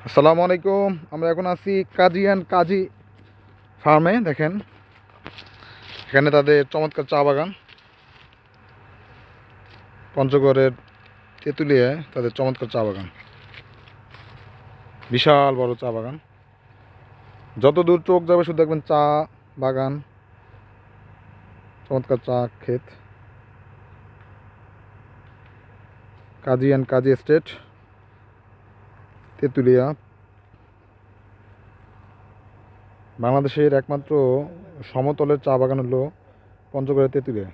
আসসালামু আলাইকুম। আমরা এখন আছি কাজী অ্যান্ড কাজী ফার্মে। দেখেন এখানে তাদের চমৎকার চা বাগান, পঞ্চগড়ের তেঁতুলিয়ায় তাদের চমৎকার চা বাগান, বিশাল বড় চা বাগান। যত দূর চোখ যাবে শুধু দেখবেন চা বাগান, চমৎকার চা ক্ষেত। কাজী অ্যান্ড কাজী এস্টেট, তেঁতুলিয়া। বাংলাদেশের একমাত্র সমতলের চা বাগান হলো পঞ্চগড়ের তেঁতুলিয়া।